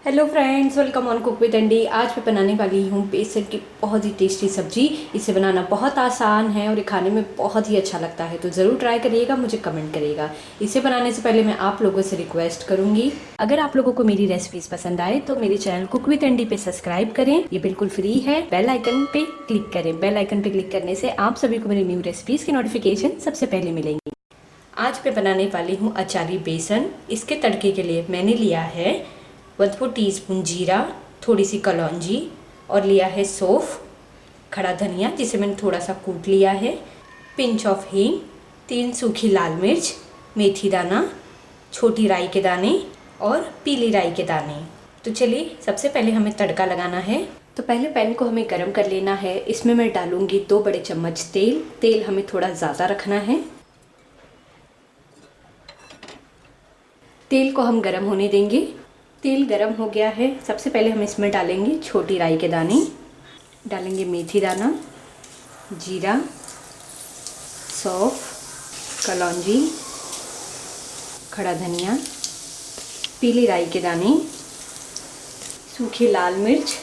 Hello friends, welcome on cook with अंडी। आज मैं बनाने वाली हूँ बेसन की बहुत ही टेस्टी सब्जी। इसे बनाना बहुत आसान है और ये खाने में बहुत ही अच्छा लगता है, तो ज़रूर ट्राई करिएगा, मुझे कमेंट करिएगा। इसे बनाने से पहले मैं आप लोगों से रिक्वेस्ट करूँगी, अगर आप लोगों को मेरी रेसिपीज़ पसंद आए तो मेरे चैनल कुक विद अंडी पे सब्सक्राइब करें। ये बिल्कुल फ्री है। बेल आइकन पे क्लिक करें। बेल आइकन पे क्लिक करने से आप सभी को मेरी न्यू रेसिपीज़ की नोटिफिकेशन सबसे पहले मिलेंगी। आज मैं बनाने वाली हूँ अचारी बेसन। इसके तड़के के लिए मैंने लिया है 1/4 टीस्पून जीरा, थोड़ी सी कलौंजी और लिया है सौंफ, खड़ा धनिया जिसे मैंने थोड़ा सा कूट लिया है, पिंच ऑफ हींग, 3 सूखी लाल मिर्च, मेथी दाना, छोटी राई के दाने और पीली राई के दाने। तो चलिए सबसे पहले हमें तड़का लगाना है। तो पहले पैन को हमें गरम कर लेना है। इसमें मैं डालूंगी 2 बड़े चम्मच तेल। तेल हमें थोड़ा ज़्यादा रखना है। तेल को हम गरम होने देंगे। तेल गरम हो गया है। सबसे पहले हम इसमें डालेंगे छोटी राई के दाने, डालेंगे मेथी दाना, जीरा, सौंफ, कलौंजी, खड़ा धनिया, पीली राई के दाने, सूखी लाल मिर्च,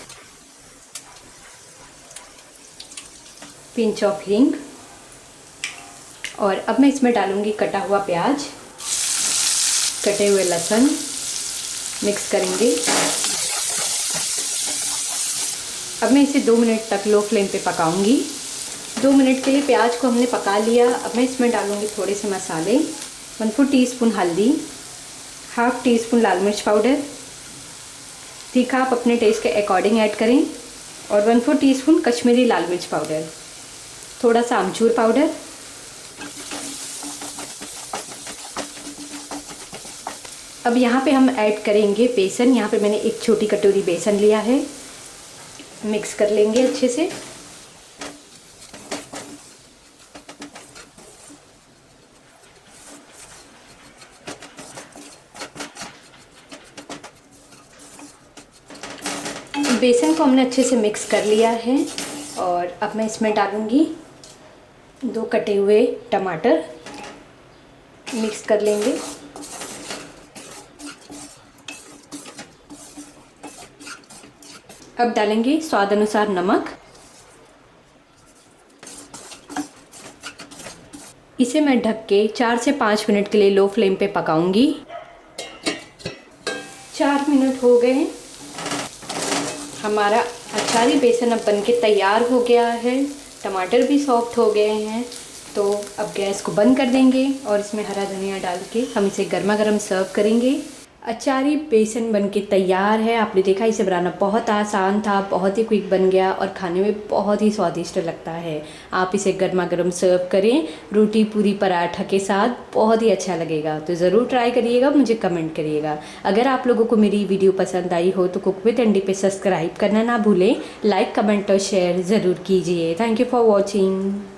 पिंच ऑफ हींग और अब मैं इसमें डालूंगी कटा हुआ प्याज, कटे हुए लहसुन। मिक्स करेंगे। अब मैं इसे 2 मिनट तक लो फ्लेम पे पकाऊंगी। 2 मिनट के लिए प्याज को हमने पका लिया। अब मैं इसमें डालूंगी थोड़े से मसाले। 1/4 टीस्पून हल्दी, हाफ टी स्पून लाल मिर्च पाउडर, तीखा आप अपने टेस्ट के अकॉर्डिंग ऐड करें, और 1/4 टीस्पून कश्मीरी लाल मिर्च पाउडर, थोड़ा सा आमचूर पाउडर। अब यहाँ पे हम ऐड करेंगे बेसन। यहाँ पे मैंने एक छोटी कटोरी बेसन लिया है। मिक्स कर लेंगे अच्छे से। बेसन को हमने अच्छे से मिक्स कर लिया है और अब मैं इसमें डालूँगी 2 कटे हुए टमाटर। मिक्स कर लेंगे। अब डालेंगे स्वाद अनुसार नमक। इसे मैं ढक के 4 से 5 मिनट के लिए लो फ्लेम पे पकाऊंगी। 4 मिनट हो गए। हमारा अचारी बेसन अब बनके तैयार हो गया है। टमाटर भी सॉफ्ट हो गए हैं। तो अब गैस को बंद कर देंगे और इसमें हरा धनिया डाल के हम इसे गर्मा गर्म सर्व करेंगे। अचारी बेसन बनके तैयार है। आपने देखा, इसे बनाना बहुत आसान था, बहुत ही क्विक बन गया और खाने में बहुत ही स्वादिष्ट लगता है। आप इसे गर्मा गर्म सर्व करें रोटी, पूरी, पराठा के साथ, बहुत ही अच्छा लगेगा। तो ज़रूर ट्राई करिएगा, मुझे कमेंट करिएगा। अगर आप लोगों को मेरी वीडियो पसंद आई हो तो कुक विद अंडी पे सब्सक्राइब करना ना भूलें। लाइक, कमेंट और शेयर ज़रूर कीजिए। Thank you for watching.